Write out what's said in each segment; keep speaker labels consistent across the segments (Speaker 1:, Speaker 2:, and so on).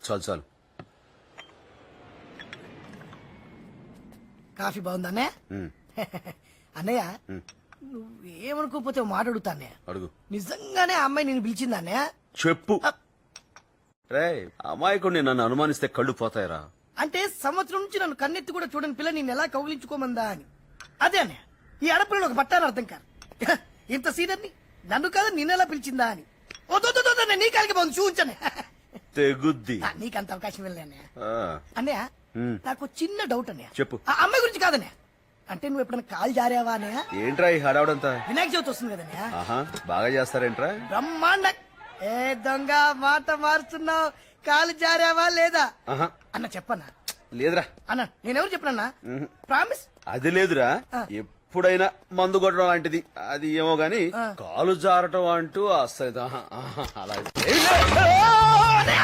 Speaker 1: చాలు చాలు.
Speaker 2: కాఫీ బాగుందా అన్నయ్య? అన్నయ్య నువ్వేమనుకోపోతే మాట అడుగుతా అన్నయ్య.
Speaker 1: అడుగు.
Speaker 2: నిజంగానే ఆ అమ్మాయి నేను పిలిచిందా అన్నయ్య?
Speaker 1: చెప్పు. రే అమాయకుడిని నన్ను అనుమానిస్తే కళ్ళు పోతాయరా.
Speaker 2: అంటే సంవత్సరం నుంచి నన్ను కన్నెత్తి కూడా చూడని పిల్ల నేను ఎలా కౌగిలించుకోమందా అని. అదే అన్నయ్య, ఈ ఆడపిల్లలు ఒక పట్టాను అర్థం కాదు. ఇంత సీనియర్ని నన్ను కాదు నిన్నెలా పిలిచిందా అని. నీ కాలికి బాగుంది చూపించనే
Speaker 1: తెగుద్ది.
Speaker 2: నీకంత అవకాశం వెళ్ళే అన్నయ్య.
Speaker 1: ఆ,
Speaker 2: అన్నయ్య నాకు చిన్న డౌట్ అన్నయ్య.
Speaker 1: చెప్పు.
Speaker 2: ఆ అమ్మాయి గురించి కాదన్నయ్య, అంటే నువ్వు ఎప్పుడైనా కాల్ జారావా అన్నయ్య?
Speaker 1: ఏంట్రా ఈ హడావుడంతా?
Speaker 2: వినాయక చవితి వస్తుంది కదన్నయ్య.
Speaker 1: ఆహా, బాగా చేస్తారేంట్రా?
Speaker 2: బ్రహ్మాండ. ఏ దొంగ మాట మారుతున్నావు, కాలు జారావా లేదా
Speaker 1: ఆహా,
Speaker 2: అన్న చెప్పన్నా?
Speaker 1: లేదురా
Speaker 2: అన్న నేనెవరు చెప్పనన్నా? ప్రామిస్.
Speaker 1: అది లేదురా. ఎప్పుడైనా మందు కొట్టడం లాంటిది అది ఏమో గాని కాలు జారటం అంటూ అస్సలు అలా ఏమీ లేదు.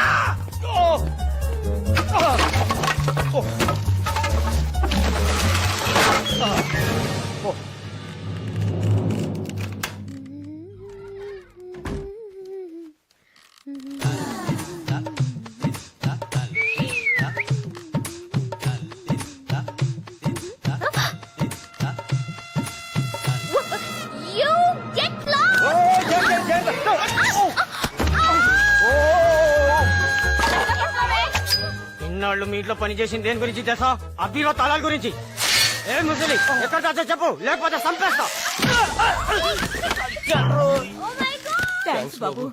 Speaker 3: You get lost!
Speaker 4: ఇన్నాళ్ళు మీ ఇంట్లో పని చేసింది దేని గురించి తెలుసా? అబ్బీలో తాళాల గురించి. ఏ ముసలి ఎక్కడ దాచో చెప్పు, లేకపోతే చంపేస్తా.
Speaker 3: థ్యాంక్స్ బాబు.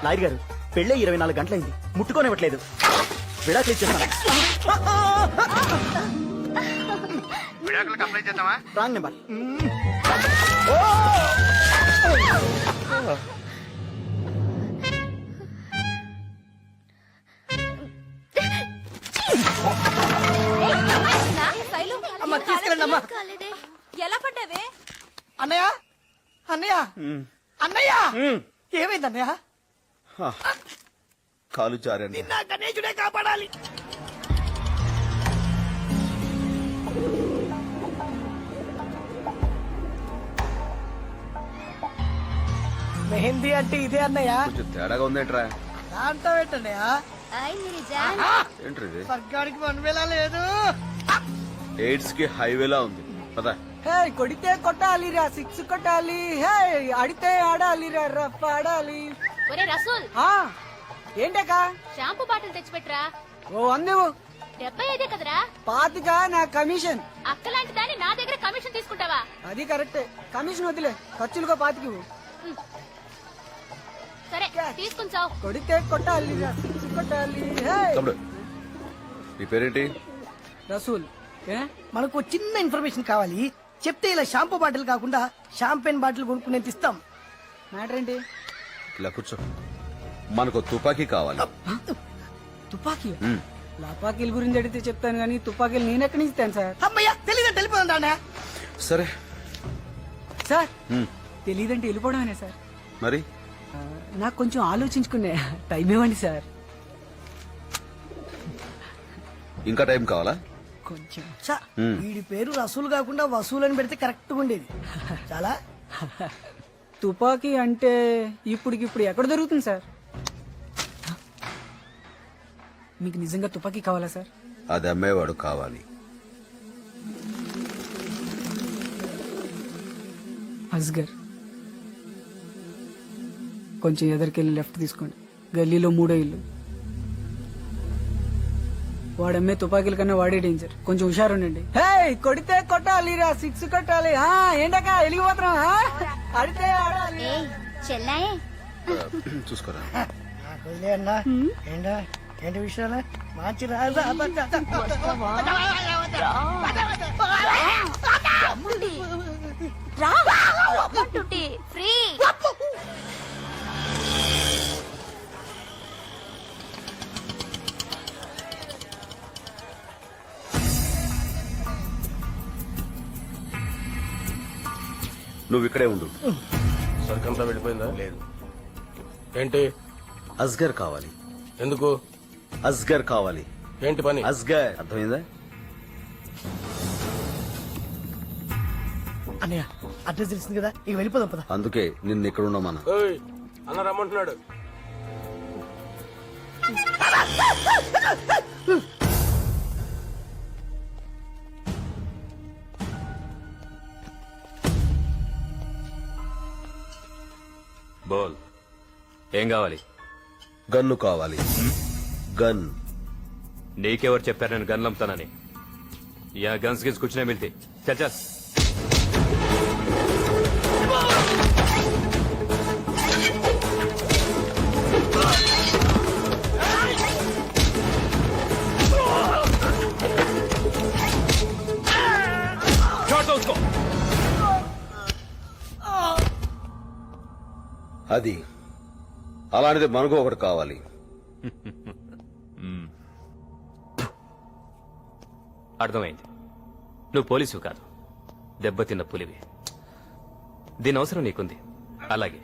Speaker 5: లాయర్ గారు, పెళ్ళే 24 గంటలైంది, ముట్టుకోనివ్వట్లేదు. విడాకులు ఇచ్చేస్తాను. Wrong number.
Speaker 2: అమ్మా తీసుకెళ్ళండి అమ్మా.
Speaker 3: ఎలా పడ్డావే?
Speaker 2: అన్నయ్య అన్నయ్య అన్నయ్య ఏమైంది అన్నయ్య?
Speaker 1: కాలు జారాను.
Speaker 2: నిన్న గణేశుడే కాపాడాలి. మెహందీ అంటే ఇదే అన్నయ్య.
Speaker 1: కొంచెం తేడాగా ఉందేంట్రా?
Speaker 2: దాంతో పెట్టన్నయ్య.
Speaker 1: ఏంట్రీ
Speaker 2: స్వర్గానికి వన్వేలా లేదు,
Speaker 1: ఎయిడ్స్ కి హైవేలా ఉంది. పదా
Speaker 6: హే కొడితే కొట్టాలిరా, 6 కొట్టాలి. హే ఆడితే ఆడాలిరా, రఫ్ ఆడాలి.
Speaker 3: ఒరే రసూల్,
Speaker 6: ఏంటకా
Speaker 3: షాంపూ బాటిల్ తెచ్చిపెట్రా.
Speaker 6: ఓ అందేవు
Speaker 3: 75 కదరా?
Speaker 6: 25 నా కమిషన్.
Speaker 3: అక్కలాంటి దాన్ని నా దగ్గర కమిషన్ తీసుకుంటావా?
Speaker 6: అది కరెక్టే, కమిషన్ వదిలే, ఖర్చులుగా 25.
Speaker 3: సరే తీసుకుంటావు.
Speaker 6: కొడితే కొట్టాలిరా, 6 కొట్టాలి. హే
Speaker 1: తమ్ముడు నీ పేరేంటి?
Speaker 6: రసూల్.
Speaker 2: మనకు చిన్న ఇన్ఫర్మేషన్ కావాలి, చెప్తే ఇలా షాంపూ బాటిల్ కాకుండా షాంపెన్ బాటిల్ కొనుక్కునే ఇస్తాం.
Speaker 6: మ్యాటర్ ఏంటి?
Speaker 1: ఇలా కూర్చో. మనకు తుపాకీ కావాలి.
Speaker 6: తుపాకీ? లపాకీల గురించి అడిగితే చెప్తాను కానీ తుపాకీలు నేను ఎక్కడి నుంచి ఇస్తాను సార్?
Speaker 2: అమ్మయ్యా తెలియదంటే వెళ్ళిపోదా?
Speaker 1: సరే
Speaker 6: సార్ తెలీదంటే వెళ్ళిపోవడమేనా సార్?
Speaker 1: మరి
Speaker 6: నాకు కొంచెం ఆలోచించుకునే టైం ఇవ్వండి సార్.
Speaker 1: ఇంకా టైం కావాలా?
Speaker 6: కొంచెం.
Speaker 2: వీడి పేరు రసూలు కాకుండా వసూలు అని పెడితే కరెక్ట్ గా ఉండేది. చాలా
Speaker 6: తుపాకీ అంటే ఇప్పుడికిప్పుడు ఎక్కడ దొరుకుతుంది సార్? మీకు నిజంగా తుపాకీ కావాలా సార్?
Speaker 1: అది అమ్మేవాడు కావాలి.
Speaker 6: అస్గర్, కొంచెం ఎదరికెళ్ళి లెఫ్ట్ తీసుకోండి, గల్లీలో 3వ ఇల్లు. వాడమ్మే తుపాకీల కన్నా వాడే డేంజర్, కొంచెం హుషారుండండి. హే కొడితే కొట్టాలిరా, 6 కొట్టాలి. ఏంటక్క వెలిగిపోతున్నాం? ఆడితే ఆడాలి.
Speaker 3: చెల్లాయే
Speaker 1: చూసుకోరా.
Speaker 2: అన్నా ఏంటా ఏంటి విషయాలు మంచి రాజా
Speaker 3: ఫ్రీ.
Speaker 1: నువ్వు ఇక్కడే ఉండు.
Speaker 7: సర్కంతా వెళ్ళిపోయిందా?
Speaker 1: లేదు.
Speaker 7: ఏంటి?
Speaker 1: అస్గర్ కావాలి.
Speaker 7: ఎందుకు?
Speaker 1: అస్గర్ కావాలి.
Speaker 7: ఏంటి పని?
Speaker 1: అస్గర్ అర్థమైందా?
Speaker 2: అన్నయ్య అడ్రస్ తెలిసింది కదా, ఇక వెళ్ళిపోదాం పద.
Speaker 1: అందుకే నిన్ను ఇక్కడ ఉండమన్నా.
Speaker 7: అన్న రమ్మంటున్నాడు.
Speaker 8: బోల్ ఏం కావాలి?
Speaker 1: గన్ను కావాలి. గన్.
Speaker 8: నీకెవరు చెప్పారు నేను గన్లు అమ్ముతానని? యా గన్స్ గిన్స్ కుछ नहीं मिलती. चल चल. छोड़ दो उसको.
Speaker 1: అది అలాంటిది మనకు ఒకటి కావాలి.
Speaker 8: అర్థమైంది. నువ్వు పోలీసు కాదు, దెబ్బతిన్న పులివి. దీని అవసరం నీకుంది, అలాగే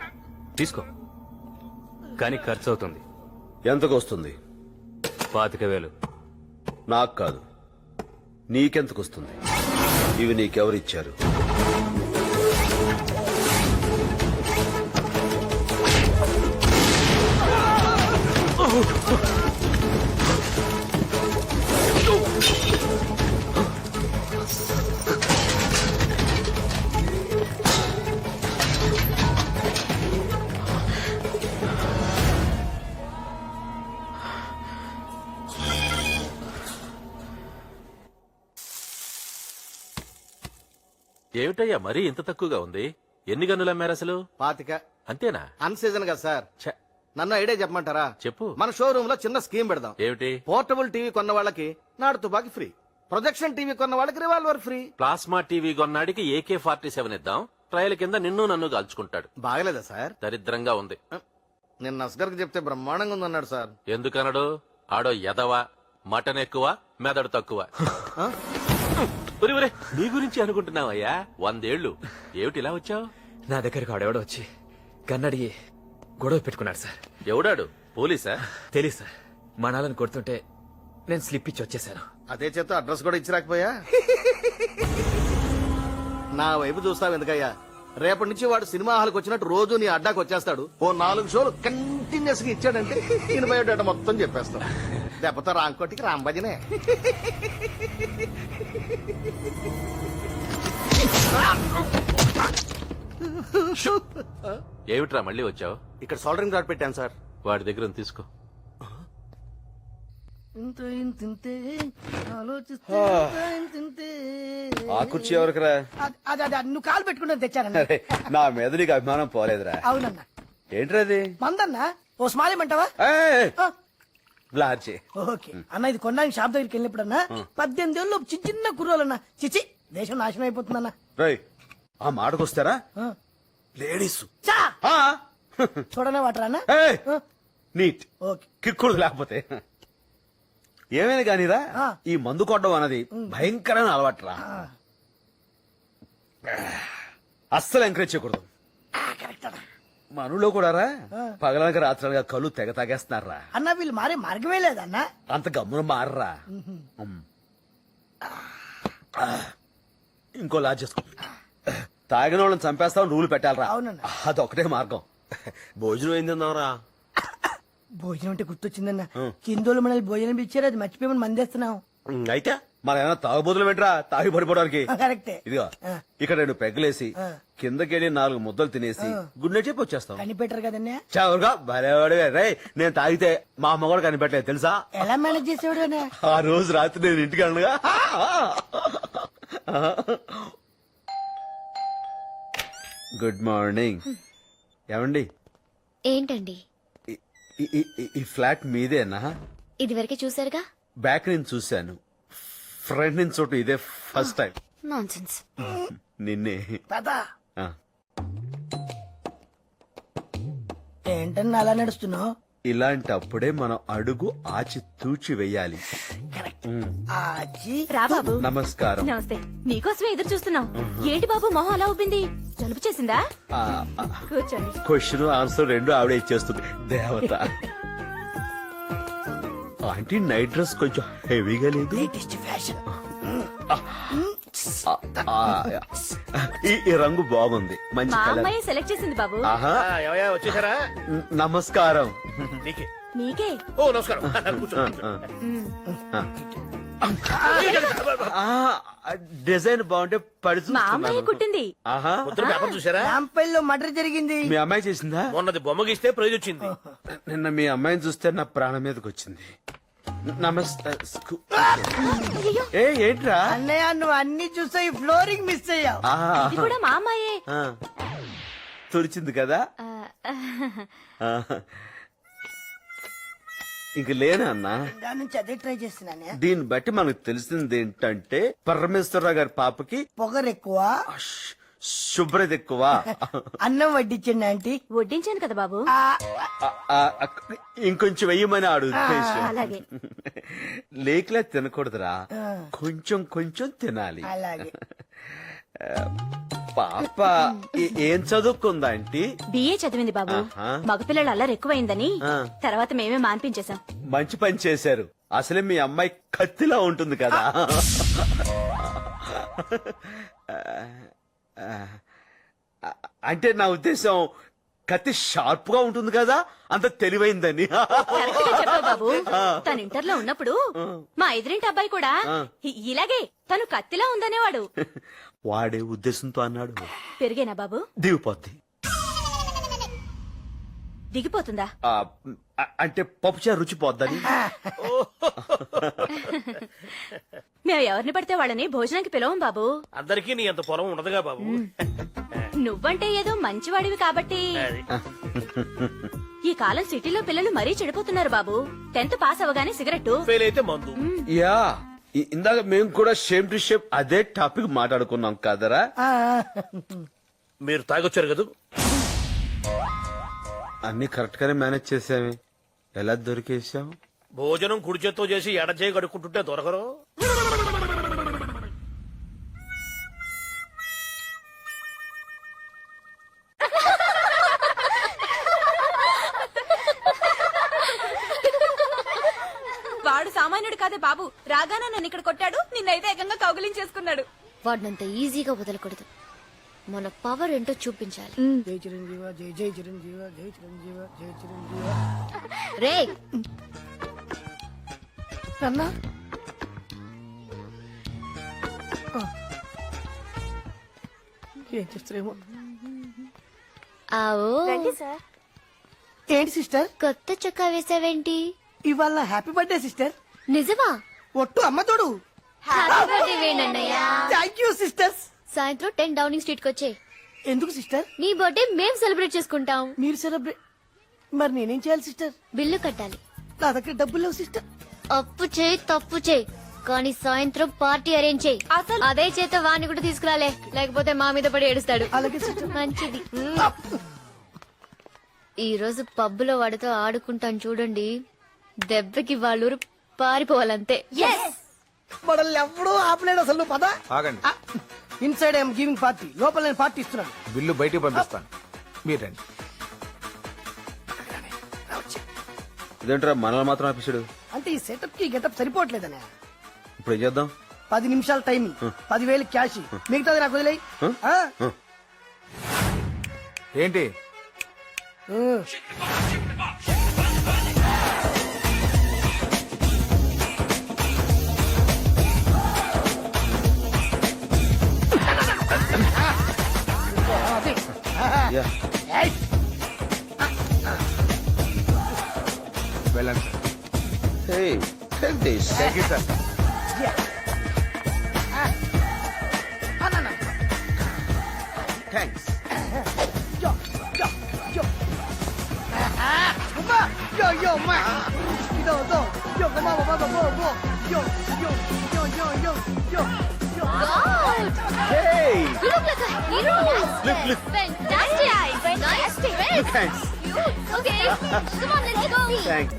Speaker 8: తీసుకో. కానీ ఖర్చు అవుతుంది.
Speaker 1: ఎంతకు వస్తుంది?
Speaker 8: 25,000.
Speaker 1: నాకు కాదు, నీకెంతకు వస్తుంది? ఇవి నీకెవరిచ్చారు?
Speaker 9: ఏమిటయ్యా మరీ ఇంత తక్కువగా ఉంది? ఎన్ని గన్నులు అమ్మారు అసలు?
Speaker 10: 25.
Speaker 9: అంతేనా?
Speaker 10: అన్ సీజన్ కదా సార్.
Speaker 9: ఛ,
Speaker 10: నన్ను ఐడియా చెప్పమంటారా?
Speaker 9: చెప్పు.
Speaker 10: మన షోరూమ్ లో చిన్న స్కీమ్ పెడదాం.
Speaker 9: ఏమిటి?
Speaker 10: పోర్టబుల్ టీవీ కొన్న వాళ్ళకి నాడు తుపాకి ఫ్రీ, ప్రొజెక్షన్ టీవీ కొన్న వాళ్ళకి రివాల్వర్ ఫ్రీ.
Speaker 9: ప్లాస్మా టీవీ కొన్నాడికి AK-47 ఇద్దాం. ట్రయల్ కింద నిన్ను నన్ను కాల్చుకుంటాడు.
Speaker 10: బాగలేదా సార్?
Speaker 9: దరిద్రంగా ఉంది.
Speaker 10: నిన్న అస్గర్కి చెప్తే బ్రహ్మాండంగా ఉందన్నాడు సార్.
Speaker 9: ఎందుకనడు? ఆడో ఎదవ, మటన్ ఎక్కువ, మెదడు తక్కువ.
Speaker 10: ఆ?
Speaker 9: ఒరే ఒరే, నీ గురించి అనుకుంటున్నావయ్యా. 100 ఏళ్లు ఏమిటి ఇలా వచ్చావు?
Speaker 8: నా దగ్గరకు ఆడెవడో వచ్చి కన్నడిగి గొడవ పెట్టుకున్నాడు సార్.
Speaker 9: ఎవడాడు? పోలీసా?
Speaker 8: తెలీదు సార్. మనాలను కొడుతుంటే నేను స్లిప్ ఇచ్చి వచ్చేసాను.
Speaker 10: అదే చేత అడ్రస్ కూడా ఇచ్చిరాకపోయా? నా వైపు చూస్తావు ఎందుకయ్యా? రేపటి నుంచి వాడు సినిమా హాల్కి వచ్చినట్టు రోజు నీ అడ్డాకి వచ్చేస్తాడు. ఓ 4 షోలు కంటిన్యూస్ గా ఇచ్చాడంటే నేను బయోడేటా మొత్తం చెప్పేస్తాను. దెబ్బతో రాంకోటికి రాంబజనే.
Speaker 9: ఏమిట్రా మళ్ళీ వచ్చావు?
Speaker 10: ఇక్కడ సోల్డరింగ్ రాడ్ పెట్టాను సార్.
Speaker 9: వాడి దగ్గర ఉంది, తీసుకో.
Speaker 1: ఆ కుర్చీ ఎవరికిరా?
Speaker 2: అదే అదే నువ్వు కాలు పెట్టుకుని తెచ్చానన్న.
Speaker 1: అరే, నా మీద నీకు అభిమానం పోలేదురా.
Speaker 2: అవునన్నా.
Speaker 1: ఏంట్రది?
Speaker 2: మందన్నా ఓ స్మాల్ ఇమ్మంటావా?
Speaker 1: బ్లార్చి.
Speaker 2: ఓకే అన్న, ఇది కొనడానికి షాప్ దగ్గరికి వెళ్ళినప్పుడన్నా 18 ఏళ్ళు చిన్న చిన్న కుర్రోలన్నా చిచి దేశం నాశనం అయిపోతుందన్నా.
Speaker 1: రేయ్, ఆ మాటకొస్తారా లేడీస్
Speaker 2: చా చూడనే వాటరా అన్న.
Speaker 1: నీట్
Speaker 2: ఓకే
Speaker 1: కిక్కుడు లేకపోతే ఏమైనా కానీరా, ఈ మందు కొట్టడం అన్నది భయంకరమైన అలవాటురా. అస్సలు ఎంకరేజ్ చేయకూడదు. మనలో కూడా రా పగలనక రాత్రులుగా కళ్ళు తెగ తాగేస్తున్నారా
Speaker 2: అన్న. వీళ్ళు మారే మార్గమే లేదన్నా.
Speaker 1: అంత గమ్మున మారరా. ఇంకో లాజ్ చేసుకో. తాగిన వాళ్ళని చంపేస్తామని రూలు పెట్టాలరా.
Speaker 2: అవునన్నా.
Speaker 1: అదొకటే మార్గం.
Speaker 7: భోజనం ఏం తిన్నావురా?
Speaker 2: భోజనం అంటే గుర్తొచ్చిందన్న. కిందోళ్ళు మనల్ని భోజనం ఇచ్చారు, అది మర్చిపోయి మందేస్తున్నాం.
Speaker 7: అయితే
Speaker 1: మన ఏమైనా తాగుబోతులు పెట్టరా తాగి పడిపోవడానికి.
Speaker 2: కరెక్టే.
Speaker 1: ఇదిగో ఇక్కడ 2 పెగ్గలేసి కిందకెళ్ళి 4 ముద్దలు తినేసి గుడ్ నైట్ చెప్పి వచ్చేస్తాం.
Speaker 2: కనిపెట్టరు కదన్నా.
Speaker 1: చావుగా భలేవాడివే రే. నేను తాగితే మా అమ్మ కూడా కనిపెట్టలేదు తెలుసా?
Speaker 2: ఎలా మేనేజ్ చేసేవాడు అన్న?
Speaker 1: ఆ రోజు రాత్రి నేను ఇంటికి అనగా గుడ్ మార్నింగ్. ఏమండి
Speaker 3: ఏంటండి?
Speaker 1: ఈ ఫ్లాట్ మీదేనా?
Speaker 3: ఇదివరకే చూసారుగా.
Speaker 1: బ్యాక్ నుంచి చూశాను, ఫ్రంట్ నుంచి చోటు ఇదే ఫస్ట్ టైం.
Speaker 3: నాన్సెన్స్.
Speaker 1: నిన్నే.
Speaker 2: తాత
Speaker 1: ఆ,
Speaker 2: ఏంటన్నా అలా నడుస్తున్నావు?
Speaker 1: ఇలాంటప్పుడే మనం అడుగు ఆచి తూచి వెయ్యాలి.
Speaker 2: ఆచి
Speaker 3: రా బాబు.
Speaker 1: నమస్కారం.
Speaker 3: నమస్తే. నీకోసమే ఎదురు చూస్తున్నాం. ఏంటి బాబు మొహం అలా ఉబ్బింది? జలుబు చేసిందా? కూర్చోండి.
Speaker 1: క్వశ్చన్ ఆన్సర్ 2 ఆవిడ ఇచ్చేస్తుంది. దేవత. ఆంటీ నైట్ డ్రెస్ కొంచెం హెవీగా లేదు?
Speaker 2: Latest fashion.
Speaker 1: ఈ రంగు బాగుంది, మంచి
Speaker 3: మా
Speaker 1: కలర్.
Speaker 3: అమ్మాయి సెలెక్ట్ చేసింది బాబు.
Speaker 1: ఆహా,
Speaker 10: వచ్చేసారా?
Speaker 1: నమస్కారం.
Speaker 3: నీకే
Speaker 9: ఓ నమస్కారం కూర్చోండి.
Speaker 1: డిజైన్ బాగుంటే పడి
Speaker 3: మా అమ్మాయి
Speaker 1: చూస్తున్నాను.
Speaker 3: కుట్టింది.
Speaker 1: ఆహా
Speaker 9: పొద్దున పేపర్ చూసారా
Speaker 2: రాంపల్లిలో మర్డర్ జరిగింది.
Speaker 1: మీ అమ్మాయి చేసిందా?
Speaker 9: మొన్నది బొమ్మ గీస్తే ప్రైజ్ వచ్చింది.
Speaker 1: నిన్న మీ అమ్మాయిని చూస్తే నా ప్రాణం మీదకి వచ్చింది. నమస్తే. ఏంట్రా?
Speaker 2: అన్నయ్య నువ్వు అన్ని చూసా ఈ ఫ్లోరింగ్ మిస్ అయ్యావు.
Speaker 1: ఆ,
Speaker 3: ఇది కూడా మా అమ్మాయే.
Speaker 1: ఆ. తుడిచింది కదా? ఆ. ఇంక లేనా అన్నా?
Speaker 2: దాని నుంచి అదే ట్రై చేస్తున్నానే.
Speaker 1: దీన్ని బట్టి మనకు తెలిసింది ఏంటంటే పరమేశ్వరరావు గారి పాపకి
Speaker 2: పొగరు ఎక్కువ,
Speaker 1: శుభ్రత ఎక్కువ.
Speaker 2: అన్నం వడ్డించండి ఆంటీ.
Speaker 3: వడ్డించాను కదా బాబు.
Speaker 1: ఇంకొంచెం వెయ్యమని ఆడు ఉద్దేశం.
Speaker 3: అలాగే.
Speaker 1: లేకలే తినకూడదురా, కొంచెం కొంచెం తినాలి.
Speaker 2: అలాగే.
Speaker 1: పాప ఏం చదువుకుందా ఆంటీ?
Speaker 3: బిఏ చదివింది బాబు.
Speaker 1: ఆహా.
Speaker 3: మగపిల్లలు అల్లరి ఎక్కువైందని
Speaker 1: ఆ.
Speaker 3: తర్వాత మేమే మాన్పించేశాం.
Speaker 1: మంచి పని చేశారు. అసలే మీ అమ్మాయి కత్తిలా ఉంటుంది కదా. అంటే నా ఉద్దేశం కత్తి షార్ప్ గా ఉంటుంది కదా, అంత తెలివైందని.
Speaker 3: కరెక్ట్ గా చెప్పావు బాబు. తను ఇంటర్ లో ఉన్నప్పుడు మా ఎదురింటి అబ్బాయి కూడా ఇలాగే తను కత్తిలా ఉందనేవాడు.
Speaker 1: వాడే ఉద్దేశంతో అన్నాడు.
Speaker 3: పెరిగేనా బాబు?
Speaker 1: దిగిపోద్ది.
Speaker 3: దిగిపోతుందా?
Speaker 1: అంటే పప్పుచారు రుచి పోద్దని.
Speaker 3: మేము ఎవరిని పడితే వాళ్ళని భోజనానికి పిలవం బాబు.
Speaker 9: అందరికీ నీ అంత పొలం ఉండదుగా బాబు.
Speaker 3: నువ్వంటే ఏదో మంచివాడివి కాబట్టి. ఈ కాలం సిటీలో పిల్లలు మరీ చెడిపోతున్నారు బాబు. 10th పాస్ అవగానే సిగరెట్.
Speaker 9: ఫెయిల్ అయితే మందు.
Speaker 1: యా, ఇందాక మేము కూడా షేమ్ టు షేమ్ అదే టాపిక్ మాట్లాడుకున్నాం కదరా.
Speaker 9: మీరు తాగొచ్చారు కదా.
Speaker 1: అన్ని కరెక్ట్ గానే మేనేజ్ చేసామే. ఎలా దొరికేసాం?
Speaker 9: భోజనం కుడి చేత్తో చేసి ఎడ చేయి కడుక్కుంటుంటే దొరకరు.
Speaker 3: వాడు సామాన్యుడు కాదే బాబు. రాగానే నన్ను ఇక్కడ కొట్టాడు, నిన్నైతే ఏకంగా కౌగిలించేసుకున్నాడు.
Speaker 11: వాడినంత ఈజీగా వదలకూడదు. మన పవర్ ఏంటో చూపించాలి.
Speaker 2: జై చిరంజీవ, జై జై చిరంజీవ, జై చిరంజీవ, జై చిరంజీవ.
Speaker 11: రే
Speaker 2: అన్నా ఏం చేస్తారేమో.
Speaker 11: ఆవో
Speaker 2: ఏంటి సిస్టర్
Speaker 11: కొత్త చొక్కా వేసావేంటి?
Speaker 2: ఇవాళ హ్యాపీ బర్త్డే సిస్టర్.
Speaker 11: నిజమా?
Speaker 2: ఒట్టు అమ్మ తోడు.
Speaker 11: హ్యాపీ బర్త్డే వేణన్నయ్య.
Speaker 2: Thank you sisters.
Speaker 11: సాయంత్రం 10 డౌనింగ్ స్ట్రీట్ కి వచ్చే.
Speaker 2: ఎందుకు సిస్టర్?
Speaker 11: నీ బర్త్డే మేం సెలబ్రేట్ చేసుకుంటాం.
Speaker 2: మీరు సెలబ్రేట్. మరి నేనేం చేయాలి సిస్టర్?
Speaker 11: బిల్లు కట్టాలి.
Speaker 2: నా దగ్గర డబ్బులు లేవు సిస్టర్.
Speaker 11: అప్పు చేయి తప్పు చేయి, కానీ సాయంత్రం పార్టీ అరేంజ్ చేయి.
Speaker 3: అసలు
Speaker 11: అదే చేత వాణ్ణి కూడా తీసుకురాలే, లేకపోతే మా మీద పడి ఏడుస్తాడు.
Speaker 2: అలాగే సిస్టర్.
Speaker 11: మంచిది. ఈ రోజు పబ్బులో వాడితో ఆడుకుంటాను చూడండి, దెబ్బకి వాళ్ళూరు పారిపోవాలంతే.
Speaker 2: మనల్ని ఎవడూ ఆపలేడు అసలు. పద
Speaker 10: ఆగండి.
Speaker 2: ఇన్సైడ్ ఐఎమ్ గివింగ్ పార్టీ, లోపల నేను పార్టీ ఇస్తున్నాను.
Speaker 10: బిల్లు బయటికి పంపిస్తాను, మీరు రండి.
Speaker 1: ఇదేంట్రా మనల్ని మాత్రం ఆఫీసుడు?
Speaker 2: అంటే ఈ సెటప్ కి గెటప్ సరిపోవట్లేదనే.
Speaker 1: ఇప్పుడు ఏం చేద్దాం?
Speaker 2: 10 నిమిషాల టైమింగ్, 10,000 క్యాష్, మిగతాది నాకు వదిలేయి.
Speaker 10: ఏంటి?
Speaker 1: యా.
Speaker 10: వెళ్ళండి sir.
Speaker 1: Hey, take this.
Speaker 10: Thank you sir.
Speaker 1: Thanks.
Speaker 2: Yo, yo, yo. Uma, yo, yo, ma. Do, do, yo, come on, come on, go, go. Yo, yo, yo, yo, yo, yo, yo.
Speaker 1: Hey,
Speaker 11: You look like a hero.
Speaker 1: look.
Speaker 11: Fantastic. Fantastic.
Speaker 1: Thanks.
Speaker 11: Okay, come on, let's go.
Speaker 1: Thanks.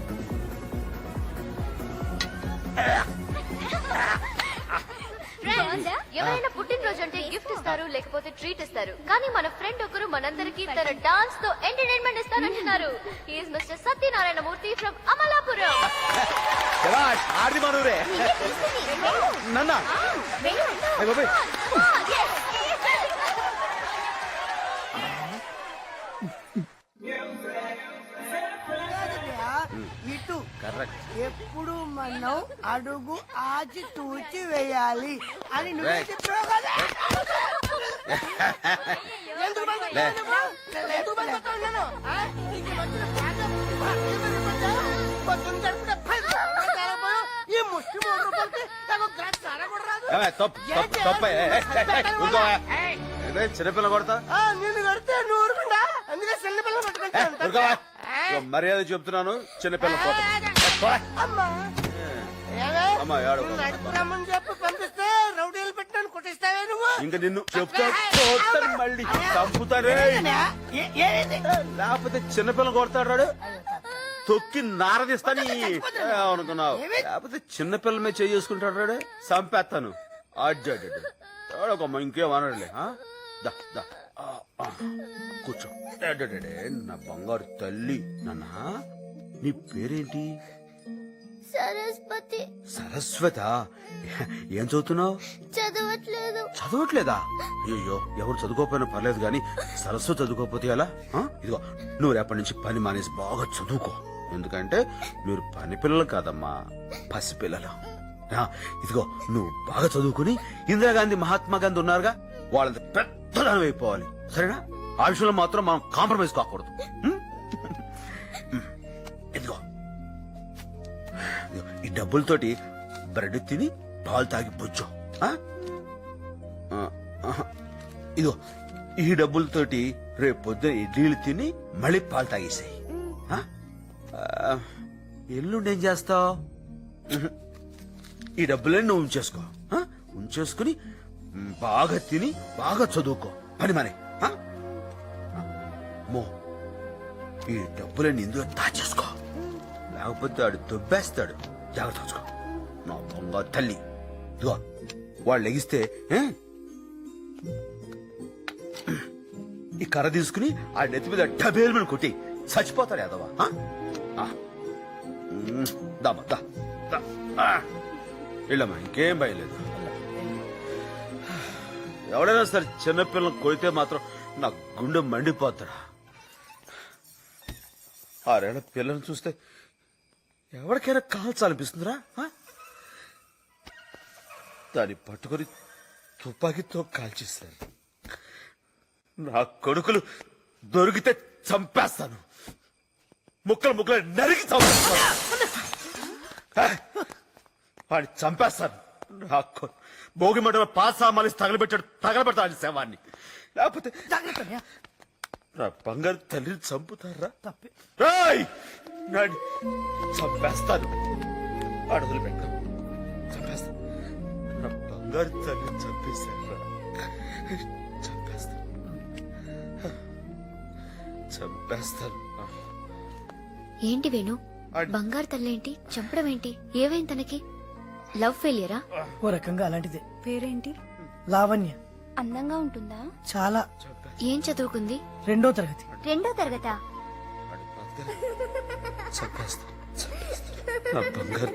Speaker 11: Friends, ఎవరైనా పుట్టినరోజు అంటే gift ఇస్తారు, లేకపోతే treat ఇస్తారు. కానీ మన friend ఒకరు మనందరికి తన డాన్స్ తో ఎంటర్టైన్మెంట్ ఇస్తానంటున్నారు. He is mister Satyanarayana Murthy from Amalapuram.
Speaker 1: శభాష్, ఆర్ది మనూరే. నన్నా. ఏ బాబాయ్.
Speaker 2: ఇటు
Speaker 1: కరెక్ట్.
Speaker 2: ఎప్పుడు మనం అడుగు ఆచి తూచి వేయాలి అని నువ్వే
Speaker 1: Right.
Speaker 2: చెప్పావు కదా. ఎందుకు భయపడ్డావు నువ్వు? ఎందుకు భయపడ్డావు నేను? ఆ? నీకు మధ్యన బాగా భయపడ్డావు. పొద్దున్న గడుపున భయపడ్డావు. ఈ ముష్టి 3 రూపాయలకి నాకు గ్లాస్ సారా కూడా రాదు.
Speaker 1: చిన్నపిల్ల కొడతా
Speaker 2: నిన్ను కడితే నువ్వు ఊరుకుండా అందుకే చిన్న పిల్లలు పట్టుకుంటా.
Speaker 1: మర్యాద చెప్తున్నాను చిన్నపిల్ల కొడతా.
Speaker 2: అమ్మా
Speaker 1: అమ్మా ఏడు
Speaker 2: రమ్మని చెప్పి పంపిస్తే రౌడీలు పెట్టినాను కొట్టిస్తావే నువ్వు.
Speaker 1: ఇంకా నిన్ను చెప్తా కొడతాను, మళ్ళీ చంపుతారే. లేకపోతే చిన్నపిల్ల కొడతాడు, తొక్కి నారదిస్తాని అనుకున్నావు. లేకపోతే చిన్నపిల్ల మీద చేసుకుంటాడు, చంపేస్తాను. అడ్డమ్మ ఇంకేమనడులే. దా దా కూర్చో. నా బంగారు తల్లి. నాన్న నీ పేరేంటి?
Speaker 11: సరస్వతి.
Speaker 1: సరస్వత. ఏం చదువుతున్నావు?
Speaker 11: చదవట్లేదు.
Speaker 1: చదవట్లేదా? అయ్యో ఎవరు చదువుకోకపోయినా పర్లేదు గాని సరస్వతి చదువుకోకపోతే ఎలా? ఇదిగో నువ్వు రేపటి నుంచి పని మానేసి బాగా చదువుకో. ఎందుకంటే మీరు పని పిల్లలు కాదమ్మా, పసిపిల్లలు. ఇదిగో నువ్వు బాగా చదువుకుని ఇందిరాగాంధీ మహాత్మా గాంధీ ఉన్నారుగా, వాళ్ళంత పెద్దదానం అయిపోవాలి. సరేనా? ఆ విషయంలో మాత్రం మనం కాంప్రమైజ్ కాకూడదు. ఇదిగో ఈ డబ్బులతోటి బ్రెడ్ తిని పాలు తాగి బొచ్చు. ఇదిగో ఈ డబ్బులతోటి రేపు పొద్దున ఇడ్లీలు తిని మళ్ళీ పాలు తాగేసాయి. ఎల్లుండి ఏం చేస్తావు? ఈ డబ్బులన్నీ నువ్వు ఉంచేసుకో. ఉంచేసుకుని బాగా తిని బాగా చదువుకో. పని మనే మో ఈ డబ్బులన్నీ ఇందులో దాచేసుకో, లేకపోతే ఆడు దొబ్బేస్తాడు. జాగ్రత్త చూసుకో నా బంగారు తల్లి. ఇదిగో వాళ్ళు లెగిస్తే ఈ కర్ర తీసుకుని ఆ నెత్తి మీద డబేలు మీద కొట్టి చచ్చిపోతాడు యాదవా. వెళ్ళమ్మా, ఇంకేం భయలేదు. ఎవడైనా సరే చిన్నపిల్లలు కొడితే మాత్రం నా గుండె మండిపోతాడా. 6 ఏళ్ల పిల్లల్ని చూస్తే ఎవరికైనా కాల్చాలనిపిస్తుందిరా. దాన్ని పట్టుకొని తుపాకీతో కాల్చేశారు. నా కొడుకులు దొరికితే చంపేస్తాను, ముక్కలు ముక్కలు నరికి చంపేస్తాను. వాడిని చంపేస్తాను. నాకు భోగి మంటలో పాసామాలి తగలబెట్టాడు శవాన్ని. లేకపోతే నా బంగారు తల్లిని చంపుతారా? చంపేస్తాను. అడుగులు పెట్ట చంపేస్తాను. నా బంగారు తల్లిని చంపేశారా? చంపేస్తాను.
Speaker 11: ఏంటి వేణు, బంగారు తల్లేంటి, చంపడం ఏంటి? ఏవైంది తనకి? లవ్ ఫెయిలియరా?
Speaker 2: ఓ రకంగా అలాంటిదే.
Speaker 3: పేరేంటి?
Speaker 2: లావణ్య.
Speaker 3: అందంగా ఉంటుందా?
Speaker 2: చాలా.
Speaker 11: ఏం చదువుకుంది?
Speaker 2: 2వ తరగతి.
Speaker 11: 2వ తరగతా?
Speaker 1: చంపేస్తాను. నా బంగారు